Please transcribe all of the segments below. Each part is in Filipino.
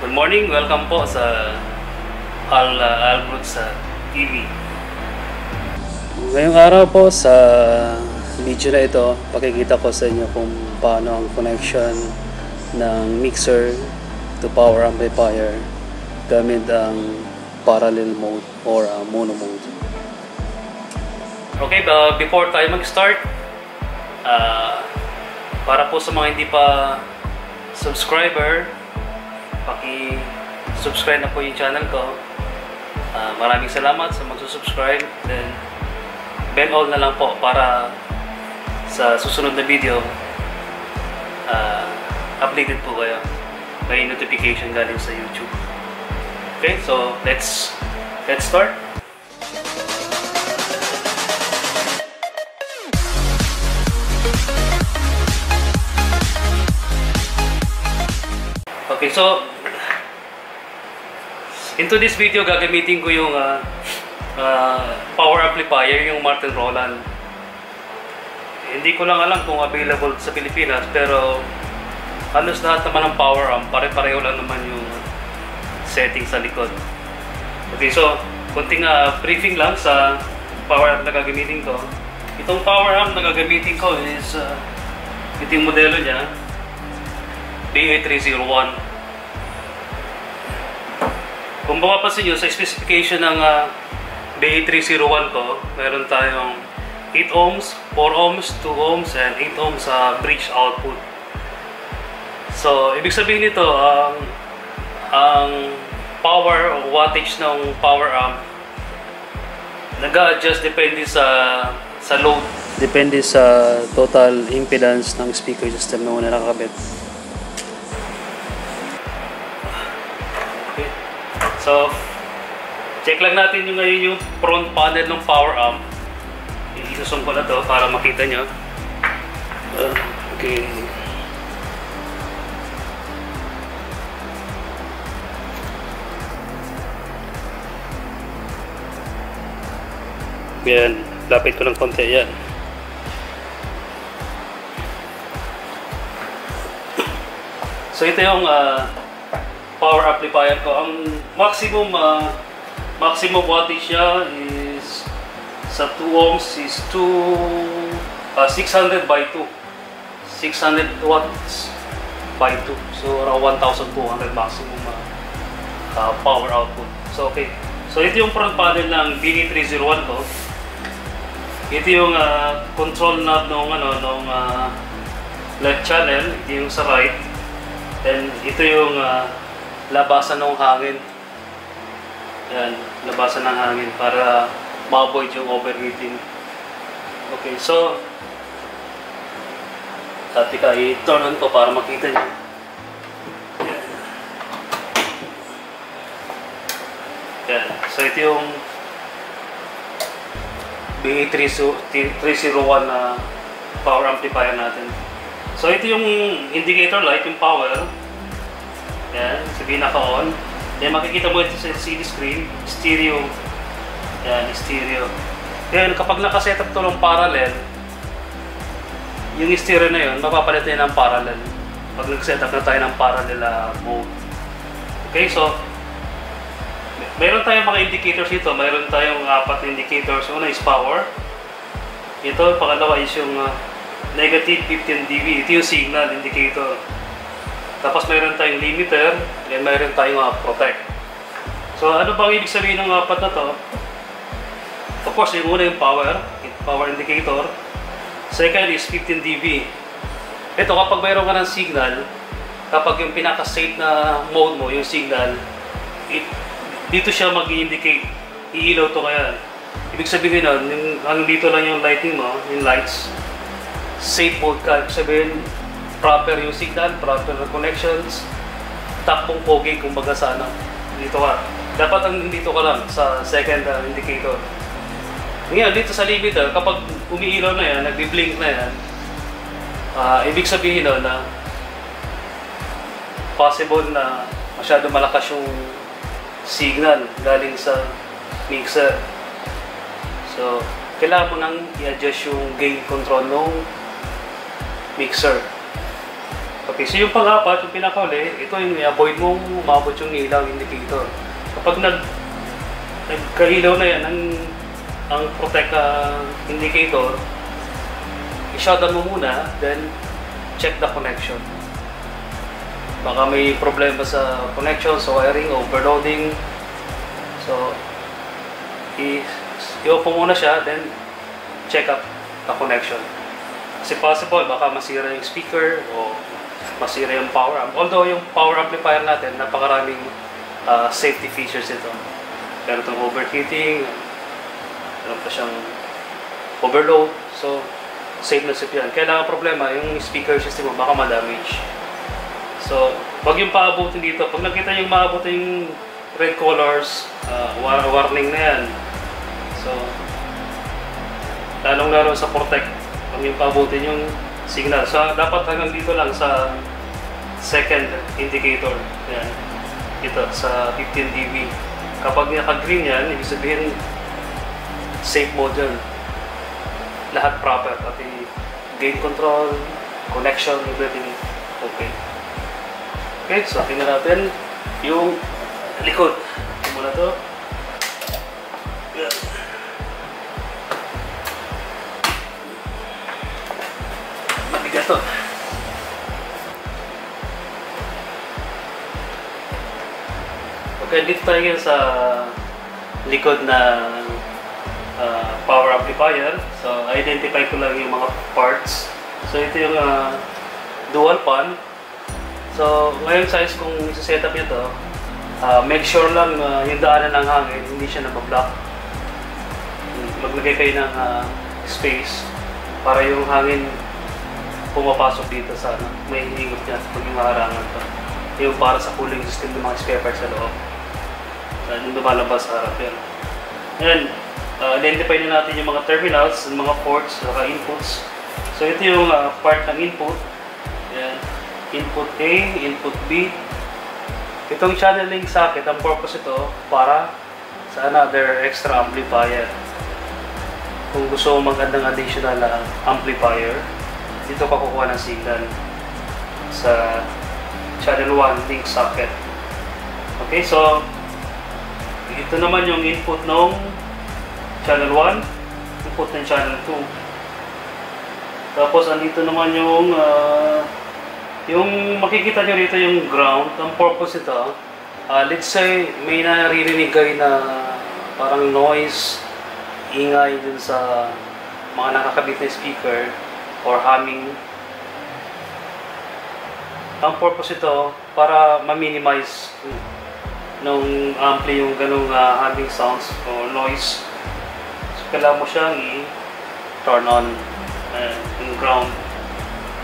Good morning, welcome po sa Albrooks TV. Ngayong araw po sa video na ito, pakikita ko sa inyo kung paano ang connection ng mixer to power amplifier gamit ang parallel mode or mono mode. Okay, before tayo mag-start, para po sa mga hindi pa subscriber, paki-subscribe na po yung channel ko. Maraming salamat sa magsusubscribe. Then bell all na lang po para sa susunod na video updated po kayo. May notification galing sa YouTube. Okay, so let's start. Okay, so into this video gagamitin ko yung power amplifier, yung Martin Roland. Hindi ko lang alam kung available sa Pilipinas, pero halos lahat naman ng power amp, pare-pareho lang naman yung setting sa likod. Okay, so kunting briefing lang sa power amp na gagamitin ko. Itong power amp na gagamitin ko is ito yung modelo niya, BA301. Kung mapapansin nyo sa specification ng BA301 ko, meron tayong 8 ohms, 4 ohms, 2 ohms, and 8 ohms sa bridge output. So, ibig sabihin nito, ang power o wattage ng power amp nag-a-adjust depende sa load. Depende sa total impedance ng speaker system na una nakakabit. So, check lang natin yung ngayon yung front panel ng power amp. Isusong ko na to para makita nyo. Okay. Yan, lapit ko ng konti yan. So ito yung power amplifier ko. Ang maximum wattage niya is sa 2 ohms is 600 by 2. 600 watts by 2. So around 1,200 maximum power output. So okay. So ito yung front panel ng BA301 ko. Ito yung control knob nung left channel, ito yung sa right. And ito yung labasan ng hangin. Yan, labasan ng hangin para ma-avoid yung overheating. Okay, so tatika i-turn on ko para makita nyo. Yan. Yan. So ito yung BA301 na power amplifier natin. So ito yung indicator light, yung power. Yan, sabihin naka-on. Yan, makikita mo ito sa CD screen, stereo. Yan, stereo. Yan, kapag nakasetup ito ng parallel, yung stereo na yun, mapapalit na yun ng parallel. Pag nag-setup na tayo ng parallel mode. Okay, so mayroon tayong mga indicators dito. Mayroon tayong 4 na indicators. Una is power. Ito, pangalawa is yung negative 15 dB. Ito yung signal indicator. Tapos mayroon tayong limiter, and mayroon tayong protect. So ano bang ibig sabihin ng 4 na to? Of course, yung una yung power indicator. Second is 15 dB. Ito, kapag mayroon ka ng signal, kapag yung pinaka-safe na mode mo, yung signal, dito siya mag-indicate. Iilaw to kaya. Ibig sabihin nun, hanggang dito lang yung lighting mo, yung lights. Safe mode ka. Ibig sabihin, proper yung signal, proper na connections, takpong pogi kumbaga sana. Dito ka. Dapat ang dito ka lang sa second indicator. Ngayon, dito sa limiter, kapag umiilaw na yan, nagbi-blink na yan, ibig sabihin na possible na masyado malakas yung signal galing sa mixer. So, kailangan mo nang i-adjust yung gain control ng mixer. Okay, so yung pang-apat, yung pinakauli, ito yung i-avoid mong umabot yung ilaw indicator. Kapag nagkailaw na yan ang protect indicator, i-shutdown mo muna, then check the connection. Baka may problema sa connection, sa wiring, overloading. So, i-off mo muna siya, then check up the connection. Kasi possible, baka masira yung speaker o masira yung power amp. Although yung power amplifier natin, napakaraming safety features ito. Meron itong overheating, meron pa siyang overload. So, safe na safe yan. Kaya lang ang problema, yung speaker system mo baka ma-damage. So, wag yung paabutin dito. Pag nakita yung maabutin yung red colors, warning na yan. So, lalong-lalo sa protect, wag yung paabutin yung signal. So, dapat hanggang dito lang sa second indicator. Yan. Ito, sa 15 dB. Kapag naka-green yan, ibig sabihin safe mode yan. Lahat proper. Pati gain control, connection, everything okay. Okay, so akin na natin yung likod. Ito muna to. Yan. Mabigat to. Okay, dito tayo ngayon sa likod na power amplifier. So, identify ko lang yung mga parts. So, ito yung dual pan. So, ngayon size kung isa-setup nyo to, make sure lang yung daanan ng hangin, hindi siya nabablock. Maglagay kayo ng space para yung hangin pumapasok dito sa may hingot niya pag yung maharangan to. Yung para sa cooling system ng mga spare parts sa loob. Yung lumalabas sa harap yan. Ngayon, identify na natin yung mga terminals, yung mga ports, saka inputs. So ito yung part ng input. Yan. Input A, input B. Itong channeling socket, ang purpose ito para sa another extra amplifier. Kung gusto mo magandang additional amplifier, dito ka kukuha ng signal sa channel 1 link socket. Okay, so ito naman yung input ng channel 1, input ng channel 2. Tapos andito naman yung makikita nyo rito yung ground. Ang purpose ito, let's say may naririnig kayo na parang noise, ingay dun sa mga nakakabit na speaker or humming. Ang purpose ito para ma-minimize nung ampli yung ganung humming sounds o noise. So, kailangan mo siyang i-turn on yung ground.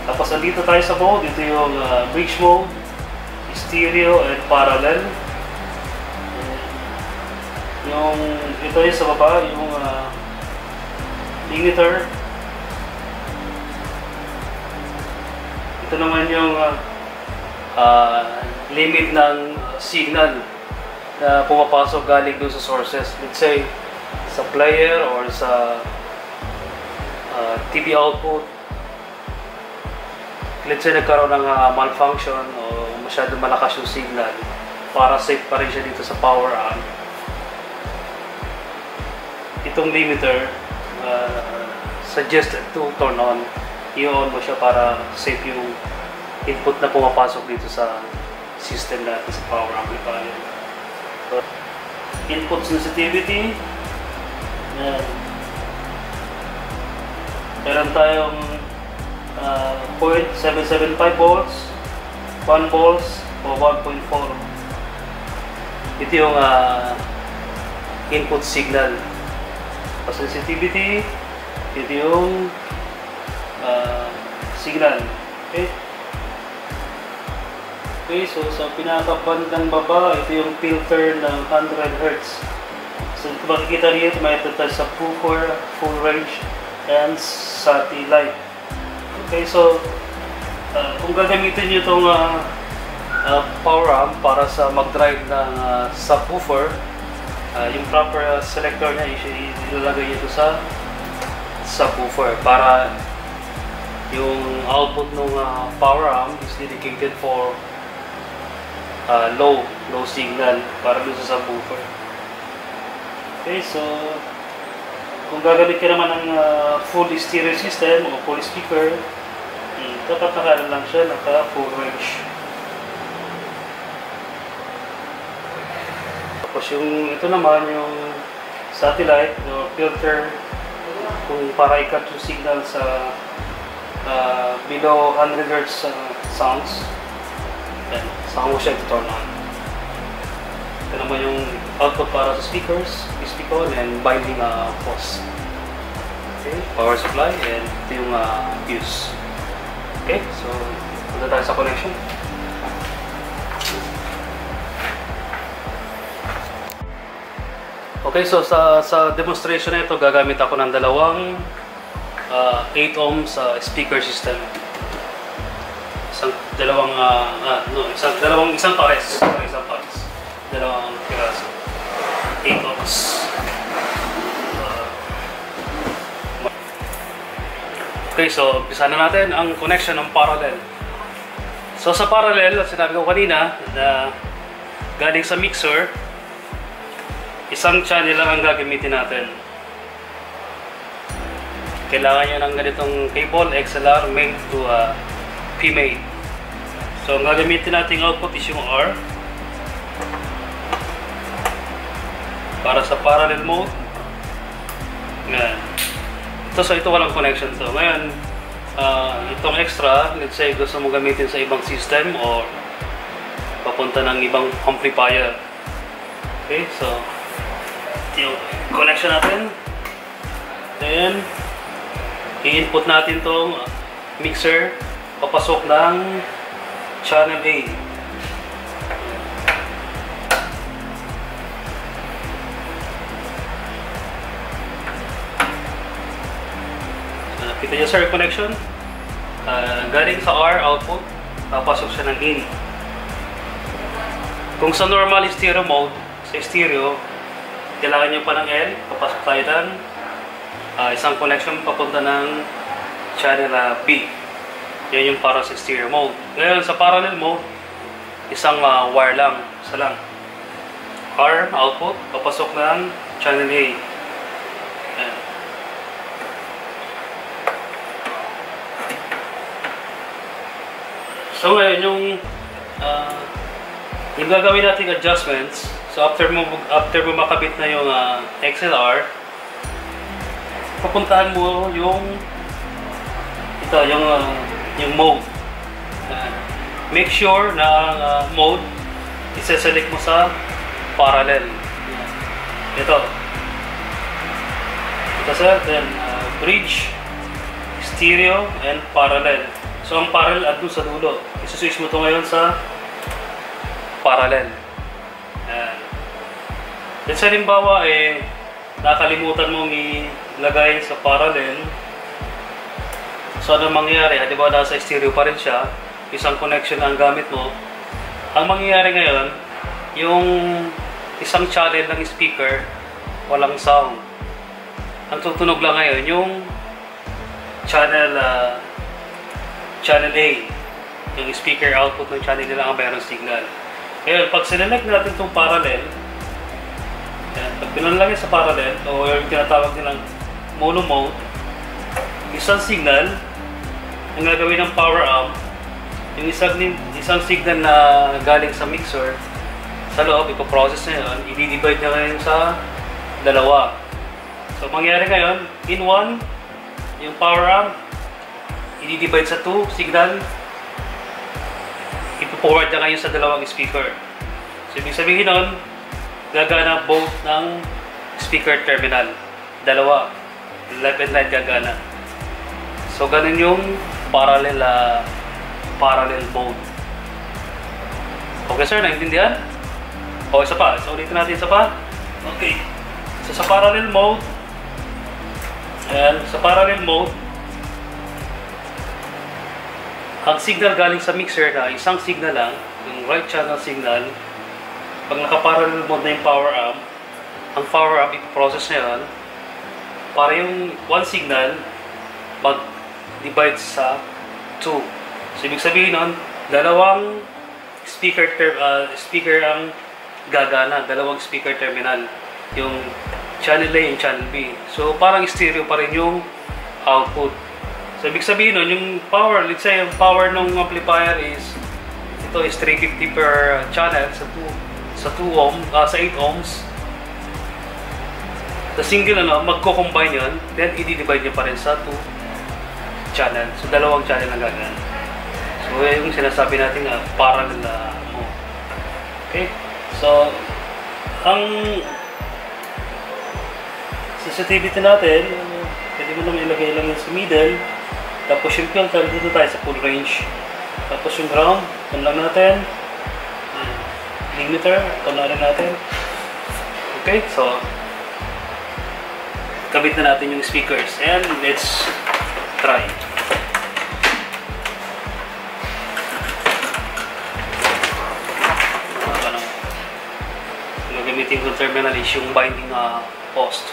Tapos andito tayo sa mode. Ito yung bridge mode, stereo, and parallel. Ito yung sa baba, yung limiter. Ito naman yung limit ng signal na pumapasok galing dun sa sources. Let's say, sa player or sa TV output. Let's say nagkaroon ng malfunction o masyadong malakas yung signal, para safe pa rin siya dito sa power amp. Itong limiter, suggested to turn on. I-on mo siya para safe yung input na pumapasok dito sa system natin sa power amplifier. So, input sensitivity. Yan. Meron tayong 0.775 volts, 1 volts, o 1.4. Ito yung input signal. Sensitivity, ito yung signal. Okay? Okay, so sa pinakabandang baba, ito yung filter ng 100 Hz. So ito makikita niyo, may ito tayo sa woofer, full range, and satellite. Okay, so kung gagamitin niyo itong power amp para sa mag-drive ng subwoofer, yung proper selector niya, ilalagay ito sa subwoofer para yung output ng power amp is dedicated for low signal para dun sa subwoofer. Okay, so kung gagamit ka naman ng full stereo system o full speaker, dapat naka lang siya, naka full range. Tapos yung ito naman yung satellite o filter kung para i-cut yung signal sa below 100 Hz sounds. Yan, saka mo siya i-turn on. Ito naman yung output para sa speakers, speaker and binding fuse. Okay, power supply and ito yung fuse. Okay, so punta tayo sa connection. Okay, so sa demonstration na ito, gagamit ako ng dalawang 8 ohms speaker system. Isang pares. Dalawang piraso. 8 ohms. Okay, so umpisa na natin ang connection ng parallel. So sa parallel, sinabi ko kanina na galing sa mixer, isang channel lang ang gagamitin natin. Kailangan nyo ng ganitong cable XLR main to P main. So ang gagamitin nating output is yung R para sa parallel mode. Ngayon. So ito walang connection to. Ngayon, itong extra, let's say gusto mo gamitin sa ibang system or papunta ng ibang amplifier. Okay, so yung connection natin. Then, i-input natin tong mixer papasok ng channel A. Kita nyo sir, connection galing sa R output, papasok siya ng in. Kung sa normal stereo mode, sa stereo, kailangan nyo pa ng L, papasok tayo ng isang connection papunta ng channel B. Yan yung para sa stereo mode. Ngayon sa parallel mode, isang wire lang, isa lang. R output, papasok ng channel A. Yan. So ngayon yung gagawin nating adjustments. So after mo makabit na yung XLR, pupuntahan mo yung mode. Make sure na mode i-select mo sa parallel. Ito sir, then bridge, stereo and parallel. So ang parallel andun sa dulo. I-switch mo to ngayon sa parallel. Ayan. Let's say halimbawa nakalimutan mong ilagay sa parallel. So ano mangyayari? Halimbawa nasa stereo pa rin siya, isang connection ang gamit mo. Ang mangyayari ngayon, yung isang channel ng speaker walang sound. Ang tutunog lang ngayon yung channel A, yung speaker output ng channel nila ang mayroong signal. Ngayon, pag sinelect natin itong parallel, pag pinalagay sa parallel, o yung tinatawag nilang mono mode, isang signal ang gagawin ng power amp, yung isang signal na galing sa mixer, sa loob, ipoprocess na yun, i-divide niya ngayon sa dalawa. So, mangyari ngayon, in one, yung power amp, i-divide sa 2 signal, ipo-forward na ngayon sa dalawang speaker. So, ibig sabihin nun, gagana both ng speaker terminal. Dalawa. Left and right gagana. So, ganun yung parallel mode. Okay sir, naintindihan? O, isa pa. So, ulitin natin isa pa. Okay. So, sa parallel mode, ayan, sa parallel mode, ang signal galing sa mixer na isang signal lang, yung right channel signal, pag naka-parallel mode na yung power amp, ang power amp ipoprocess na yun para yung one signal divide sa 2. So, ibig sabihin nun, dalawang speaker ang gagana, dalawang speaker terminal, yung channel A and channel B. So parang stereo pa rin yung output. So ibig sabihin nun, yung power, let's say yung power ng amplifier is, ito is 350 per channel sa 8 ohms. The single magko-combine yun, then i-divide nyo pa rin sa 2 channel. So dalawang channel ang gagana. So yung sinasabi natin parallel mode. Okay? So, ang sensitivity natin, pwede mo naman ilagay lang yun sa middle. Tapos yung filter, dito tayo sa full range. Tapos yung ground, turn lang natin. Limiter, turn lang natin. Okay, so, kabit na natin yung speakers. And let's try. Gamitin kong terminal is yung binding post.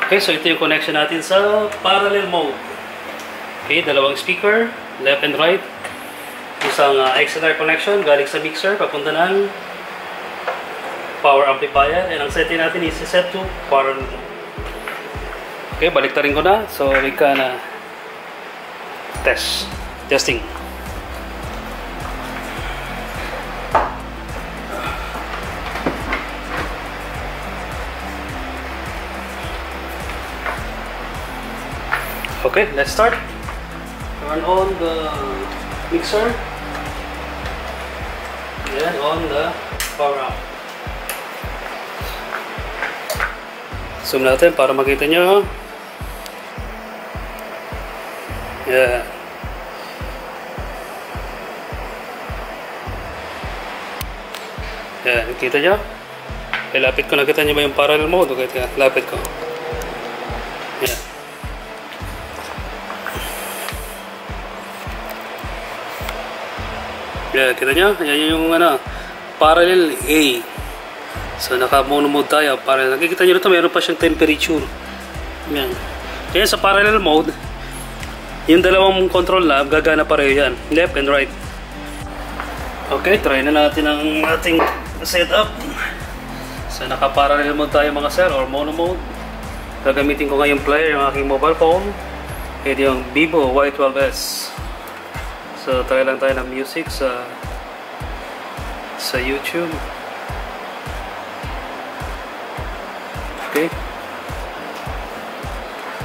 Okay, so ito yung connection natin sa parallel mode. Okay, dalawang speaker, left and right. Isang XLR connection galing sa mixer papunta ng power amplifier. And ang setting natin is set to parallel mode. Okay, baliktarin ko na. So we can testing. Okay, let's start. Turn on the mixer. Then on the power amp. Zoom natin para makita nyo. Yeah. Yeah, nakita nyo? Okay, lapit ko. Nakita nyo ba yung parallel mode? Okay, lapit ko. Yeah. Yeah, kita nyo? Yan yung parallel A. So, naka-mono mode tayo. Parallel. Nakikita nyo ito, mayroon pa siyang temperature. Yan. Kaya sa parallel mode, yung dalawang control knob, gagana pareho yan. Left and right. Okay, try na natin ang ating setup. So, naka-parallel mode tayo mga sir, or mono mode. Gagamitin ko ngayong player, yung aking mobile phone. Ito yung Vivo Y12s. So, try lang tayo ng music sa YouTube. Okay.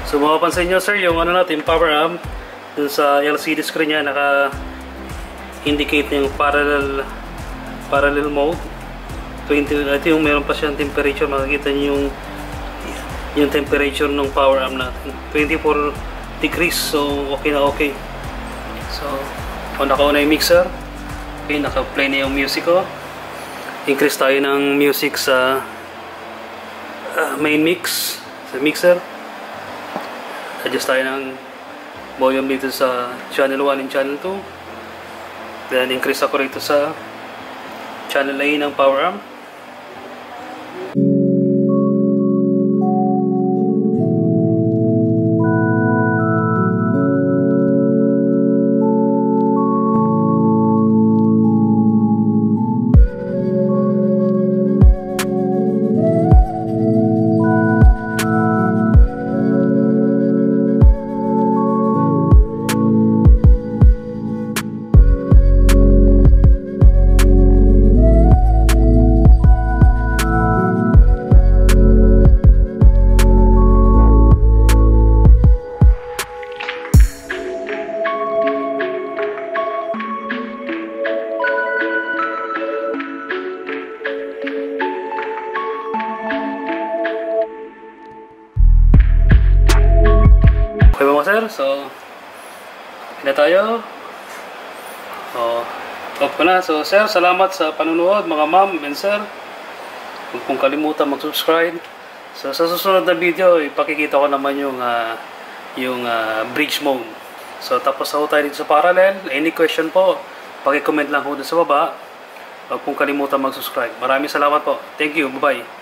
So, mapapansin nyo, sir, yung natin, power amp, dun sa LCD screen niya, naka-indicate yung parallel mode. 20, ito yung meron pa siyang temperature. Makikita nyo yung temperature ng power amp natin. 24 degrees. So, okay na okay. So, naka-on na yung mixer. Okay, naka-play na yung music ko. Increase tayo ng music sa main mix, sa mixer. Adjust tayo ng volume dito sa channel 1 and channel 2. Then, increase ako rito sa channel A ng power amp. So, na tayo. Off ko na. So, sir, salamat sa panunood, mga ma'am and sir. Huwag pong kalimutan mag-subscribe. So, sa susunod na video, ipakikita ko naman yung bridge mode. So, tapos na ho tayo dito sa parallel. Any question po, paki-comment lang ho dun sa baba. Huwag pong kalimutan mag-subscribe. Maraming salamat po. Thank you. Bye-bye.